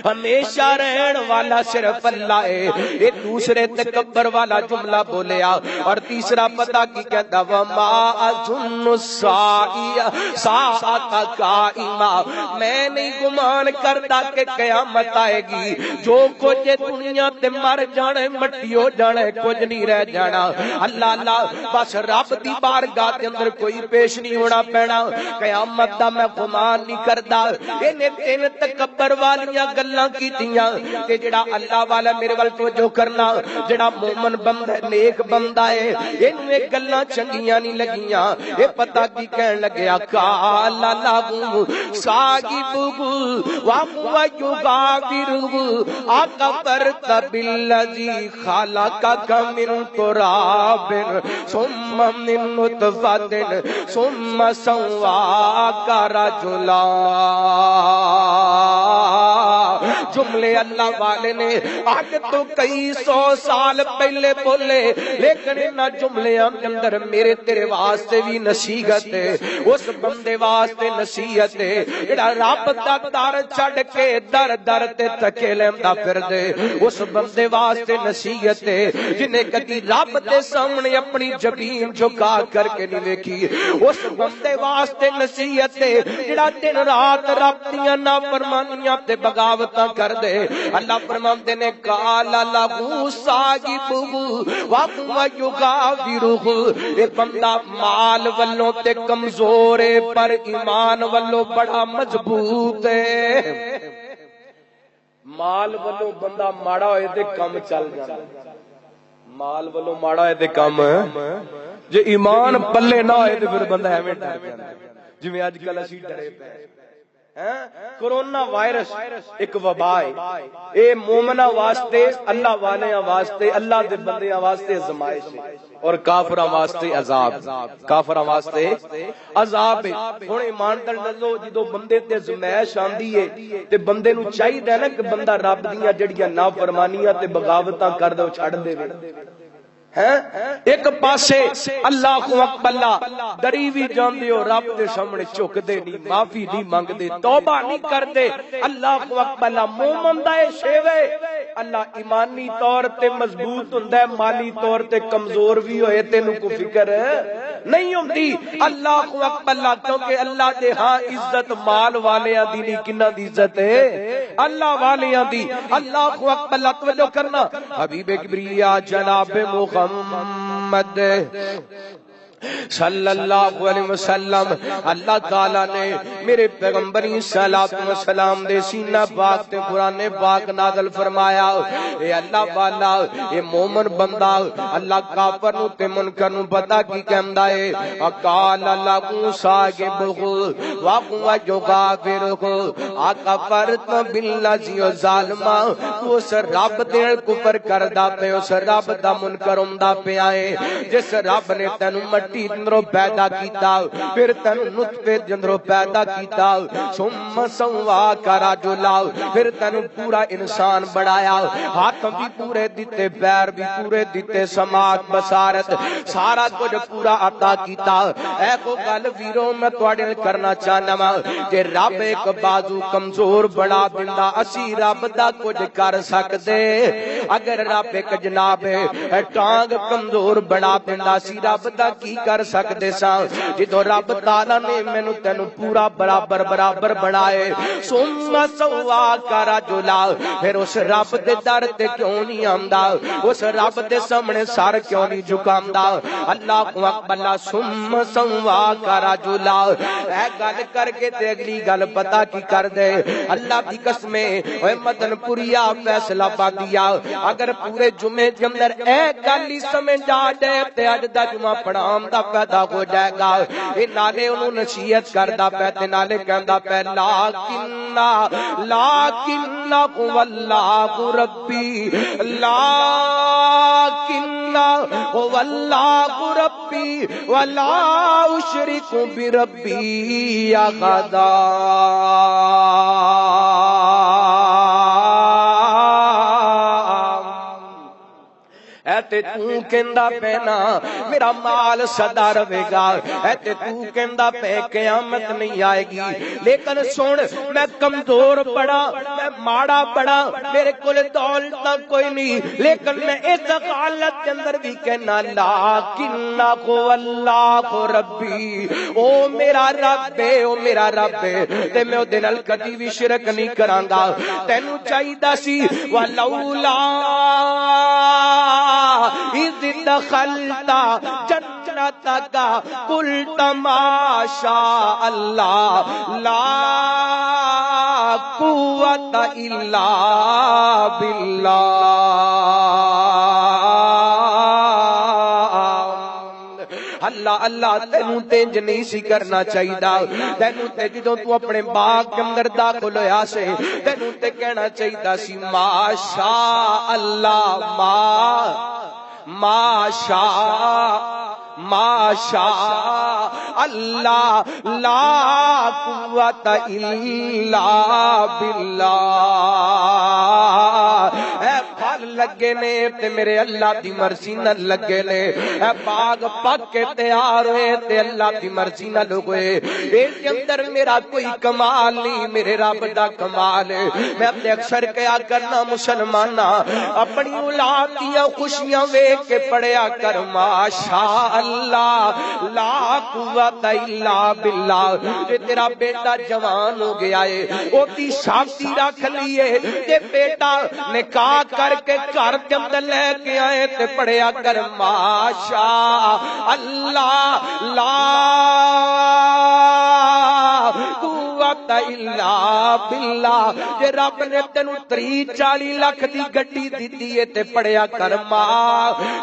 ہمیشہ رہن والا صرف اللہ ہے یہ دوسرے تکبر والا جملہ بولیا اور تیسرا پتہ کی کہتا وما اظن الساعۃ قائمہ میں نہیں گمان کرتا کہ قیامت آئے گی جو کچھ دنیا تے مر جانے مٹی ہو جانے کچھ نہیں رہ جانا اللہ اللہ بس رب دی بارگاہ دے اندر کوئی پیش نہیں ہونا پینا قیامت دا میں گمان نہیں کرتا انہیں 3 تکبر والی گلاں کیتیاں کہ جڑا اللہ والا میرے ول توجہ کرنا جڑا مومن بندہ نیک بندہ ہے اینوں اے گلاں چنگیاں نہیں لگیاں اے پتہ کی کہن لگیا قال لہو صاحبہ وهو يغافر اکبرت بالذی خلقک من تراب ثم من نطفۃ ثم سواک رجلا جملے اللہ والے نے آج تو کئی 100 سال پہلے بولے لیکن ان جملیاں کے اندر میرے تیرے واسطے بھی نصیحت ہے اس بندے واسطے نصیحت ہے جڑا رب دا در چھڈ کے در در تے تکے لیندا پھردے اس بندے واسطے نصیحت ہے جنے کدی رب دے سامنے اپنی جبین جھکا کر کے نہیں ویکھی اس بندے واسطے نصیحت ہے جڑا دن رات رب دیاں نافرمانیاں تے بغاوتاں کر دے اللہ فرماندے نے قال لہو صاحبہ وهو يغافر اے بندہ مال والوں تے کمزور ہے پر ایمان والوں بڑا مضبوط ہے مال والوں بندہ ماڑا ہوئے تے کم چل جاندا مال والوں ماڑا ہوئے تے کم جے ایمان پلے نہ ہوئے تے پھر بندہ ایویں ڈر جاندا جویں اج کل اسی ڈرے پے کرونا وائرس ایک وبا ہے اے مومنہ واسطے اللہ والیاں واسطے اللہ دے بندیاں واسطے آزمائش ہے اور کافراں واسطے عذاب کافراں واسطے عذاب ہے ہن ایمان دل نزو جدوں بندے تے آزمائش آندی ہے تے بندے نو چاہیے نا کہ بندہ رب دیاں جڑیاں نافرمانیاں تے بغاوتاں کر دے چھڈ دے ایک پاسے اللہ اکبر اللہ ڈری بھی جاندے ہو رب دے سامنے جھکدے نہیں معافی نہیں منگدے توبہ نہیں کردے اللہ اکبر اللہ مومن دا اے شیوے اللہ ایمانی طور تے مضبوط ہوندا ہے مالی طور تے کمزور بھی ہوئے تینوں کو فکر ہے نہیں ہوندی۔ اللہ اکبر، کیونکہ اللہ دے ہاں عزت مال والیاں دی نہیں، کنہاں دی عزت ہے؟ اللہ والیاں دی۔ اللہ اکبر، توجہ کرنا، حبیب کبریا جناب محمد صلی اللہ علیہ وسلم، اللہ تعالیٰ نے میرے پیغمبری صلاۃ و سلام دے سینہ پاک تے قرآن پاک نازل فرمایا۔ اے اللہ والا، اے مومن بندہ اللہ کافر نو تے منکر نو پتہ کی کہندا اے، اقال لکم صاحبہ وقوا جو کافر کو اکفرت بالذی ظالما، اس رب دے کفر کردا پے، اس رب دا منکر ہوندا پیا اے جس رب نے تینو مٹی اندروں پیدا کیتا، پھر تینو نطفے اندروں پیدا کیتا، ثم سواک رجلا، پھر تینو پورا انسان بنایا، ہاتھ بھی پورے دیتے، پیر بھی پورے دیتے، سماعت بصارت سارا کچھ پورا عطا کیتا۔ اے کو گل ویرو میں تواڈے کرنا چاہنا وا، جے رب ایک بازو کمزور بنا دیندا اسی رب دا کچھ کر سکدے؟ اگر رب ایک جناب ٹانگ کمزور بنا دیندا اسی رب دا کی کر سکدے سا؟ جدوں رب تعالی نے مینوں تینوں پورا برابر برابر بنائے، ثم سواک رجلا، پھر اس رب دے در تے کیوں نہیں آندا؟ اس رب دے سامنے سر کیوں نہیں جھکاندا؟ اللہ اکبر، ثم سواک رجلا۔ اے گل کر کے تے اگلی گل پتہ کی کر دے، اللہ دی قسم اے مدن پوریا فیصلہ بادیا، اگر پورے جمعے دے اندر اے گل ہی سمجھ آ جائے تے اج دا جمعہ پڑھام دا پیدا ہو جائے گا۔ اے نالے انہوں نصیحت کردا پے تے نالے کہندا پے لیکن واللہ ربی، لیکن واللہ ربی ولا اشرک بربی احدا۔ تے تو کہندا پے نا میرا مال سدا رہے گا، تے تو کہندا پے قیامت نہیں آئے گی، لیکن سن میں کمزور بڑا، میں ماڑا بڑا، میرے کول دولت کوئی نہیں، لیکن میں اس حالت کے اندر بھی کہنا لیکن اللہ ربی، او میرا رب ہے، او میرا رب ہے، تے میں اودے نال کدی بھی شرک نہیں کراں گا۔ تینوں چاہیدا سی ولولا اذ دخلت جنتک قلت ما شاء اللہ لا قوت الا باللہ۔ اللہ اللہ تینوں تینج نہیں سی کرنا چاہیدا، تینوں تے جدوں تو اپنے باغ کے اندر داخل ہویا سے تینوں تے کہنا چاہیدا سی ما شاء اللہ، ما شاء اللہ لا قوت الا باللہ۔ اے پھل لگے نے تے میرے اللہ دی مرضی نہ لگے نے، اے باغ پک کے تیار ہوئے تے اللہ دی مرضی نہ ہوئے، اس کے اندر میرا کوئی کمال نہیں، میرے رب دا کمال ہے۔ میں اپنے اکثر کیا کرنا مسلمانہ اپنی اولاد دی خوشیاں ویکھ کے پڑھیا کر ما شاء اللہ لا قوت الا باللہ۔ جے تیرا بیٹا جوان ہو گیا ہے، او دی شادی رکھ لیے تے بیٹا نکاح کر کے گھر کے اندر لے کے آئے تے پڑھیا کر ما شاء اللہ لا قوت الا باللہ۔ جے رب نے تینوں 30-40 لاکھ دی گڈی دتی ہے تے پڑھیا کر ما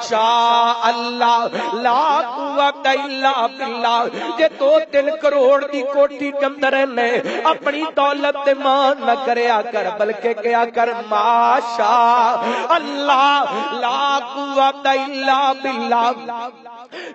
شاء اللہ لا قوت الا باللہ۔ جے 2-3 کروڑ دی کوٹھی کے اندر نے اپنی دولت تے مان نہ کریا کر، بلکہ کیا کر ما شاء اللہ لا قوت الا باللہ۔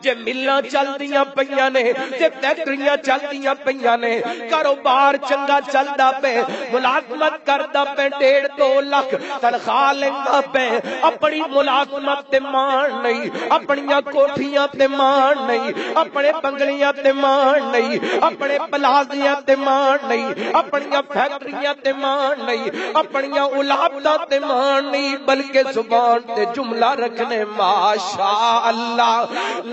جے ملاں چلدیاں پیاں نے، جے فیکٹریاں چلدیاں پیاں نے، کاروبار چنگا چلدا پیا پہ ملازمت کردا پہ 1.5-2 لاکھ تنخواہ لیندا پہ اپنی ملازمت تے مان نہیں اپنیاں کوٹھیاں تے مان نہیں اپنے بنگلیاں تے مان نہیں اپنے پلازیاں تے مان نہیں اپنیاں فیکٹریاں تے مان نہیں اپنیاں اولاداں تے مان نہیں بلکہ زبان تے جملہ رکھنے ماشاء اللہ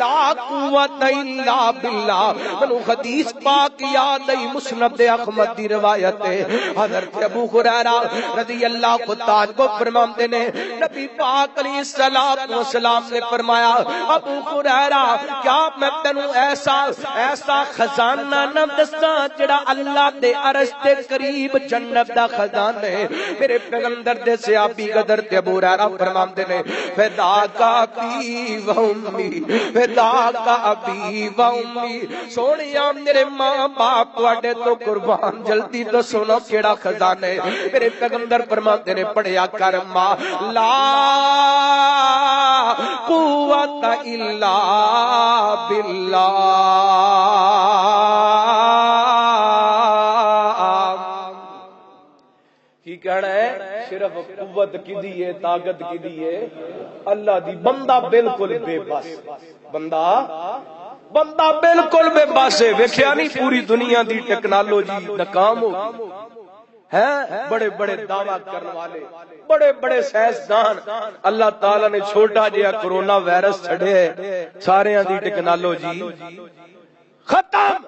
لا قوت الا باللہ. منو حدیث پاک یاد آئی مسند احمد دی روایت ہے حضرت ابو ہریرہ رضی اللہ تعالی عنہ فرماتے نے نبی پاک علیہ الصلوۃ والسلام نے فرمایا ابو ہریرہ کیا میں تینوں ایسا خزانہ نہ دساں جڑا اللہ دے عرش دے قریب جنت دا خزانہ ہے. میرے پیغمبر دے صحابی قدر تے ابو ہریرہ فرماتے نے فداک ابی و امی فداک ابی و امی سونیا میرے ماں باپ تواڈے تو قربان جلدی تو سنو کیڑا خزانہ ہے. میرے پیغمبر فرماتے نے پڑھیا کر ما لا قوت الا باللہ. کی کہنا ہے صرف قوت کی دیئے طاقت کی دیئے اللہ دی. بندہ بالکل بے بس بندہ بالکل بے بس ہے. ویکھیا نہیں پوری دنیا دی ٹیکنالوجی ناکام ہو گئی ہے. بڑے بڑے دعویٰ کرنے والے بڑے بڑے سائنسدان اللہ تعالی نے چھوٹا جہا کرونا وائرس چھڑے سارے دی ٹیکنالوجی ختم.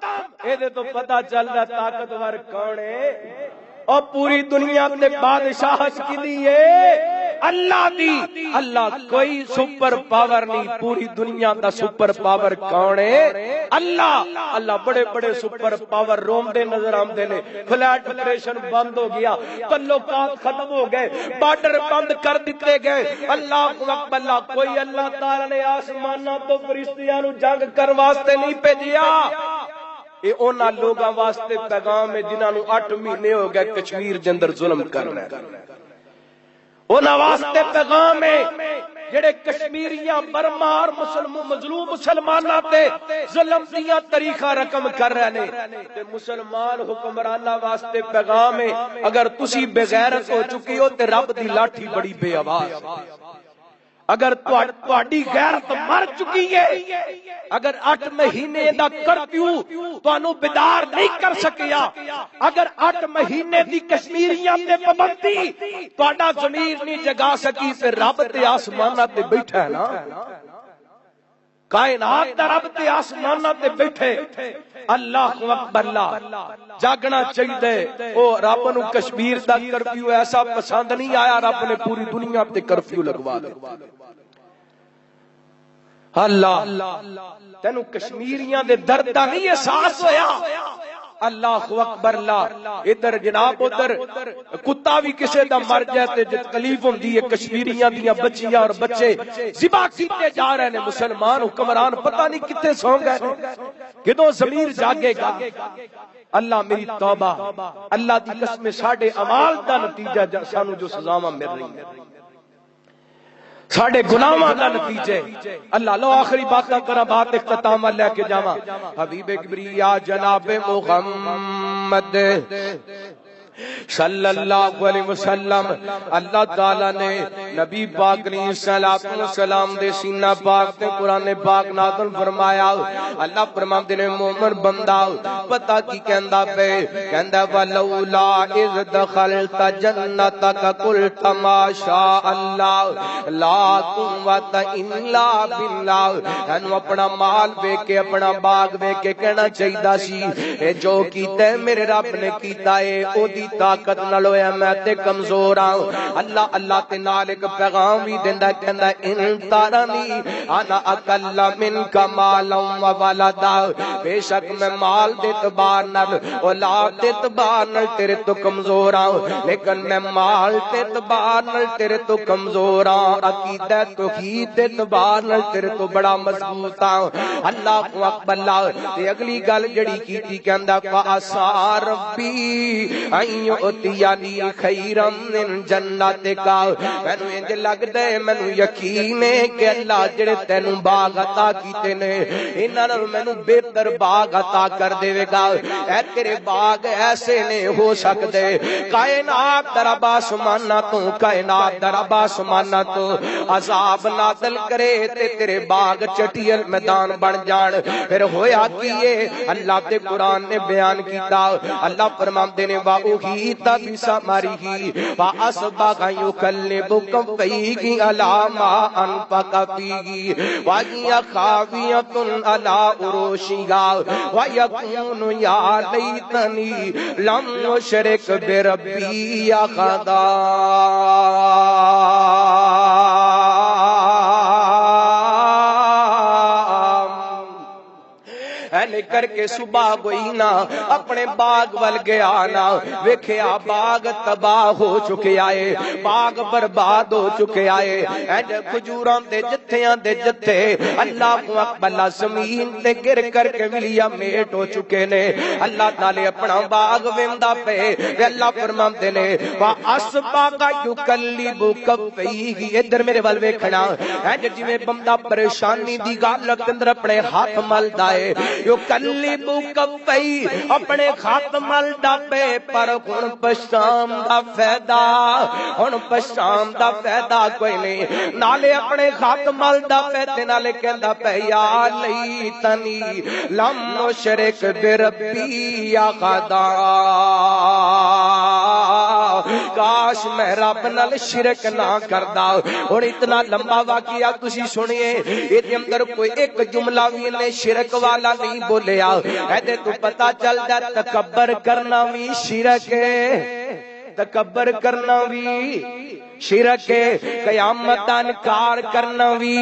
یہ تو پتہ چل رہا طاقتور کون ہے اور پوری دنیا میں بادشاہت کی دیئے اللہ دی. اللہ کوئی سپر پاور نہیں. پوری دنیا دا سپر پاور کون ہے اللہ. اللہ بڑے بڑے سپر پاور روم دے نظر آمدے نے. فلیٹ آپریشن بند ہو گیا تعلقات ختم ہو گئے بارڈر بند کر دیتے گئے. اللہ اکبر اللہ. کوئی اللہ تعالی نے آسماناں تو فرشتیاں نو جنگ کر واسطے نہیں بھیجیا. اے اونا لوگاں واسطے پیغام ہے جنہاں نو 8 مہینے ہو گئے کشمیر دے اندر ظلم کر رہے ہیں. اونا واسطے پیغام ہے جڑے کشمیریاں برمار مظلوم مسلماناں تے ظلم دیاں طریقہ رقم کر رہے ہیں. تے مسلمان حکمراناں واسطے پیغام ہے اگر تسی بے غیرت ہو چکی ہو تے رب دی لاٹھی بڑی بے آواز. اگر تواڈی غیرت مر چکی ہے اگر 8 مہینے دا کرفیو تانوں بیدار نہیں کر سکیا اگر 8 مہینے دی کشمیریاں تے پابندی تہاڈا ضمیر نہیں جگا سکی تے رب تے آسماناں تے بیٹھا ہے نا. کائنات دا رب تے آسماناں تے بیٹھے. اللہ اکبر اللہ. جاگنا چاہیے. او رب نو کشمیر دا کرفیو ایسا پسند نہیں آیا رب نے پوری دنیا تے کرفیو لگوا دیا. اللہ تینو کشمیریاں دے درد دا نہیں احساس ہویا. اللہ اکبر اللہ. ادھر جناب ادھر کتا بھی کسے دا مر جائے تے تکلیف ہوندی ہے. کشمیریاں دیاں بچیاں اور بچے ذبح کیتے جا رہے نے. مسلمان حکمران پتہ نہیں کتے سو گئے. کدوں ضمیر جاگے گا. اللہ میری توبہ اللہ دی قسم ساڈے اعمال دا نتیجہ سانو جو سزاواں مل رہی ہیں ساڈے گناہاں دا نتیجے. اللہ لو آخری باتاں کرا بات اختتام لے کے جاواں. حبیب کبریا جناب محمد صلی اللہ علیہ وسلم اللہ تعالی نے نبی پاک علیہ الصلوۃ والسلام دے سینہ پاک تے قرآن پاک نازل فرمایا. اللہ فرماندے نے مومن بندہ پتہ کی کہندا پے کہندا ولولا اذ دخلت جنتک قلت ما شاء اللہ لا قوت الا باللہ. انو اپنا مال ویکھ کے اپنا باغ ویکھ کے کہنا چاہیدا سی اے جو کیتا میرے رب نے کیتا اے او دی طاقت نال ہویا میں تے کمزور ہاں. اللہ اللہ تے نال ایک پیغام بھی دیندا کہندا ان تارانی انا اقل منک مالا و ولدا. بے شک میں مال دے اعتبار نال اولاد دے اعتبار نال تیرے تو کمزور ہاں لیکن میں مال دے اعتبار نال تیرے تو کمزور ہاں. عقیدہ توحید دے اعتبار نال تیرے تو بڑا مضبوط ہاں. اللہ اکبر اللہ. تے اگلی گل جڑی کیتی کہندا فاسا ربی یؤتینی خیرا من جنتک مینوں انج لگدا ہے مینوں یقین ہے کہ اللہ جڑے تینوں باغ عطا کیتے نے انہاں نال مینوں بہتر باغ عطا کر دے گا اے تیرے باغ ایسے نے ہو سکدے کائنات در آسماناں تو کائنات در آسماناں تو عذاب نازل کرے تے تیرے باغ چٹیل میدان بن جان پھر ہویا کیے اللہ دے قرآن نے بیان کیتا اللہ فرماندے نے واوحیت بسمرہ فاصبح یقلب کفیہ علی ما انفق فیہ وہی خاویۃ علی عروشها ویکون یا لیتنی لم اشرک بربی احدا کر کے صبح گئی نا اپنے باغ ول گیا نا ویکھیا باغ تباہ ہو چکے آئے باغ برباد ہو چکے آئے اینڈ کھجوراں دے جتھیاں دے جتھے اللہ کو اکبر زمین تے گر کر کے ملیا میٹ ہو چکے نے اللہ تعالی اپنا باغ ویندا پے تے اللہ فرماندے نے واسباغ یکلب کفیہ ادھر میرے ول ویکھنا اینڈ جویں بندہ پریشانی دی حالت اندر اپنے ہاتھ ملدا ہے یکلب کفی اپنے ہاتھ ملدا پے پر ہن پشام دا فائدہ ہن پشام دا فائدہ کوئی نہیں نالے اپنے ہاتھ ملدا پے تے نالے کہندا پے یا لیتنی لم اشرک بربی احدا کاش میں رب نال شرک نہ کردا ہن اتنا لمبا واقعہ تسی سنیے اے اندر کوئی ایک جملہ بھی نے شرک والا نہیں بولیا ایدے تو پتا چل جا تکبر کرنا بھی شرک ہے تکبر کرنا بھی شرک ہے قیامت دا انکار کرنا بھی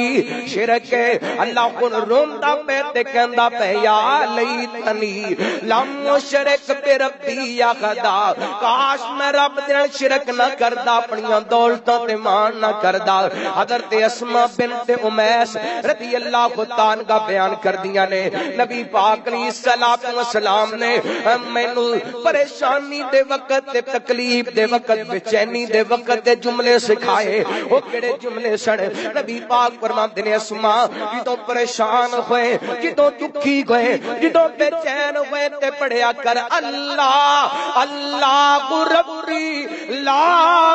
شرک ہے اللہ کو روندا پے تے کہندا پے یا لیتنی لم اشرک بربی احدا کاش میں رب دے نال شرک نہ کردا اپنی دولتاں تے مان نہ کردا حضرت اسماء بنت امیس رضی اللہ تعالی عنہ بیان کردیاں نے نبی پاک علیہ الصلوۃ والسلام نے مینوں پریشانی دے وقت تے تکلیف دے وقت بے دے وقت دے جملے سکھائے وہ کڑے جملے سن نبی پاک فرماندے نے اسماء جدوں پریشان ہوئے جدوں دکھی ہوئے جدوں بے چین ہوئے تے پڑھیا کر اللہ اللہ ربی لا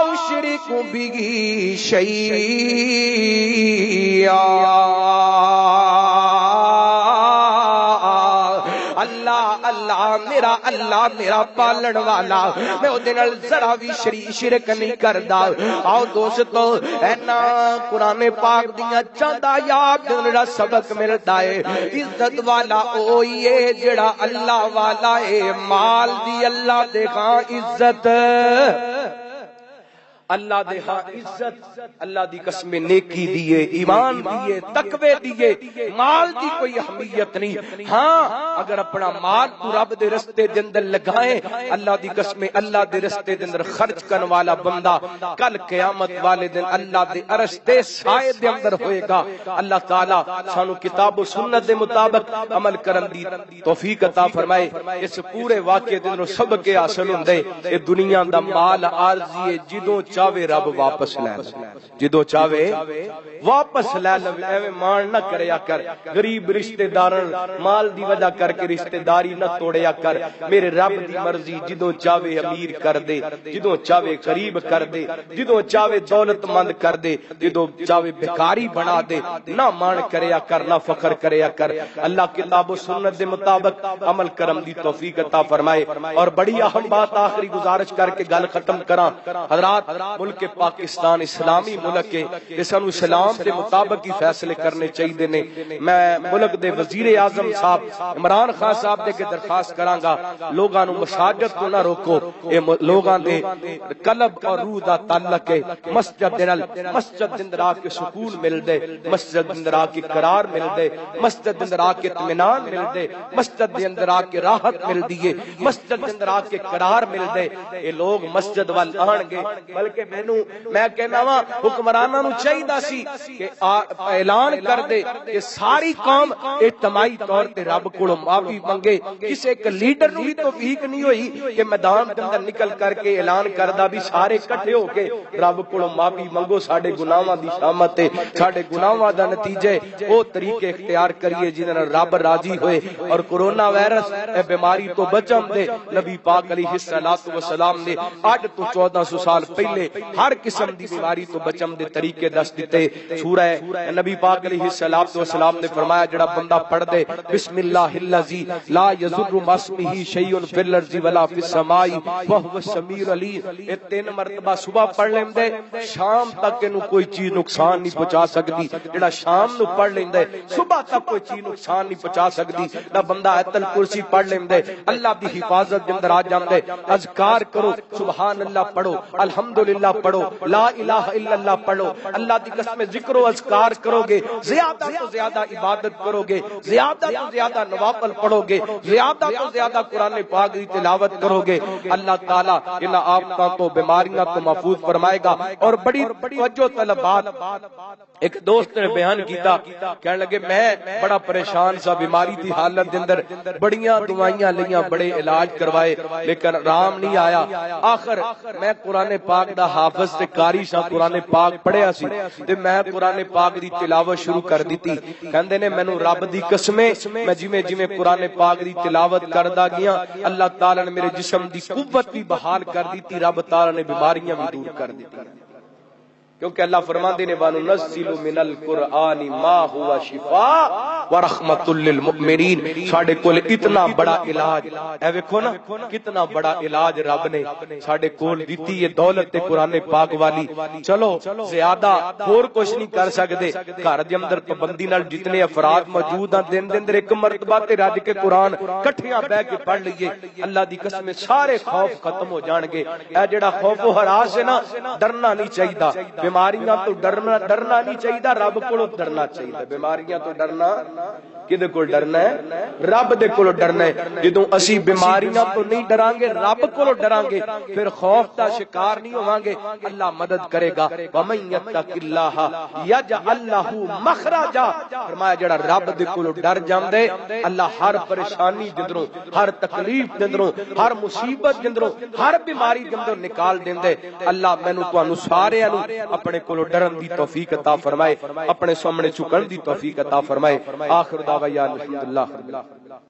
اشرک بہ شیئا اللہ میرا پالن والا میں اودے نال ذرا بھی شرک نہیں کردا آؤ دوستو اینا قرآن پاک دیاں چند آیات دا سبق ملتا ہے عزت والا اوہی ہے جڑا اللہ والا ہے مال دی اللہ دے ہاں عزت اللہ دے ہاں عزت اللہ دی قسم نیکی دیئے ایمان دیئے تقوی دیئے مال دی کوئی اہمیت نہیں ہاں اگر اپنا مال تو رب دے رستے دے اندر لگائیں اللہ دی قسم اللہ دے رستے دے اندر خرچ کرن والا بندہ کل قیامت والے دن اللہ دے عرش دے سائے دے اندر ہوئے گا اللہ تعالیٰ سانو کتاب و سنت دے مطابق عمل کرن دی توفیق عطا فرمائے اس پورے واقعے دے اندر سب کے حاصل ہوندے اے دنیا دا مال عارضی جدوں چاہے رب واپس لے جدو چاہے واپس لے لو ایویں مان نہ کریا کر غریب رشتہ دارن مال دی وجہ کر کے رشتہ داری نہ توڑیا کر میرے رب دی مرضی جدو چاہے امیر کر دے جدو چاہے غریب کر دے جدو چاہے دولت مند کر دے جدو چاہے بھکاری بنا دے نہ مان کریا کر نہ فخر کریا کر اللہ کتاب و سنت دے مطابق عمل کرم دی توفیق عطا فرمائے اور بڑی اہم بات آخری گزارش کر کے گل ختم کراں حضرات ملک پاکستان اسلامی ملک ہے سانو اسلام کے مطابق ہی فیصلے کرنے چاہیے نے میں ملک دے وزیر اعظم صاحب عمران خان صاحب دے کے درخواست کراں گا لوگاں نو مساجد تو نہ روکو اے لوگاں دے قلب اور روح دا تعلق ہے مسجد دے نال مسجد دے اندر آ کے سکون مل دے مسجد دے اندر آ کے قرار مل دے مسجد دے اندر آ کے اطمینان مل دے مسجد دے اندر آ کے راحت مل دی ہے مسجد دے اندر آ کے قرار مل دے اے لوگ مسجد وال آن گے بلکہ بلکہ میں کہنا وا حکمراناں نو چاہیدا سی کہ اعلان کر دے کہ ساری قوم اجتماعی طور تے رب کولوں معافی منگے. کسے ایک لیڈر نو بھی توفیق نہیں ہوئی کہ میدان دے اندر نکل کر کے اعلان کردا بھی سارے اکٹھے ہو کے رب کولوں معافی منگو ساڈے گناہاں دی شامت تے ساڈے گناہاں دا نتیجہ او طریقے اختیار کریے جنہاں نال رب راضی ہوئے. اور کرونا وائرس اے بیماری تو بچن دے نبی پاک علیہ الصلوۃ والسلام نے اج تو 1400 سال پہلے ہر قسم دی بیماری تو بچن دے طریقے دس دتے. سورہ نبی پاک علیہ الصلوۃ والسلام نے فرمایا جڑا بندہ پڑھ دے بسم اللہ الذی لا یضر مع اسمہ شیء فی الارض ولا فی السماء وهو السمیع العلیم، اے 3 مرتبہ صبح پڑھ لیندے شام تک اینو کوئی چیز نقصان نہیں پہنچا سکتی. جڑا شام نو پڑھ لیندے صبح تک کوئی چیز نقصان نہیں پہنچا سکتی. نہ بندہ آیت الکرسی پڑھ لیندے اللہ دی حفاظت دے اندر آ جاندے. اذکار کرو، سبحان اللہ پڑھو، الحمدللہ پڑھو، لا الہ الا اللہ پڑھو. اللہ دی قسم ذکر و اذکار کرو گے زیادہ تو زیادہ عبادت کرو گے، زیادہ تو زیادہ نوافل پڑھو گے، زیادہ تو زیادہ قرآن پاک کی تلاوت کرو گے، اللہ تعالیٰ ان آفتوں تو بیماریاں کو محفوظ فرمائے گا. اور بڑی توجہ طلب بات ایک دوست نے بیان کیتا، کہنے لگے میں بڑا پریشان سا بیماری دی حالت دے اندر بڑیاں دوائیاں لیاں، بڑے علاج کروائے لیکن آرام نہیں آیا. آخر میں قرآن پاک دا حافظ تے قاری سا، قرآن پاک پڑھیا سی تے میں قرآن پاک دی تلاوت شروع کر دیتی. کہندے نے مینوں رب دی قسمیں میں جویں جویں قرآن پاک دی تلاوت کردا گیا اللہ تعالی نے میرے جسم دی قوت بھی بحال کر دیتی، رب تعالی نے بیماریاں بھی دور کر دیتی. کیونکہ اللہ فرماندے نے وَنُنَزِّلُ مِنَ الْقُرْآنِ مَا هُوَ شِفَاءٌ وَرَحْمَةٌ لِّلْمُؤْمِنِينَ. ساڈے کول اتنا بڑا علاج، اے ویکھو نا کتنا بڑا علاج رب نے ساڈے کول دتی ہے دولت تے قرآن پاک والی. چلو زیادہ اور کچھ نہیں کر سکدے، گھر دے اندر پابندی نال جتنے افراد موجود ہیں دن دے اندر ایک مرتبہ تے رج کے قرآن کٹھیاں بیٹھ کے پڑھ لئیے، اللہ دی قسم سارے خوف ختم ہو جان گے. اے جڑا خوف و ہراس ہے نا، ڈرنا نہیں چاہیے. بیماریاں تو ڈرنا نہیں چاہیے، رب کو ڈرنا چاہیے. بیماریاں تو ڈرنا کدے کو ڈرنا ہے؟ رب دے کو ڈرنا ہے. جدوں اسی بیماریاں تو نہیں ڈران گے، رب کو ڈران گے، پھر خوف دا شکار نہیں ہوواں گے. اللہ مدد کرے گا. وَمَن يَتَّقِ اللَّهَ يَجْعَل لَّهُ مَخْرَجًا. فرمایا جڑا رب دے کو ڈر جاندے اللہ ہر پریشانی دے اندروں، ہر تکلیف دے اندروں، ہر مصیبت دے اندروں، ہر بیماری دے اندروں نکال دیندے. اللہ مینوں تانوں سارے نوں اپنے کولو ڈرن دی توفیق عطا فرمائے، اپنے سامنے جھکن دی توفیق عطا فرمائے. آخر دعوانا الحمدللہ.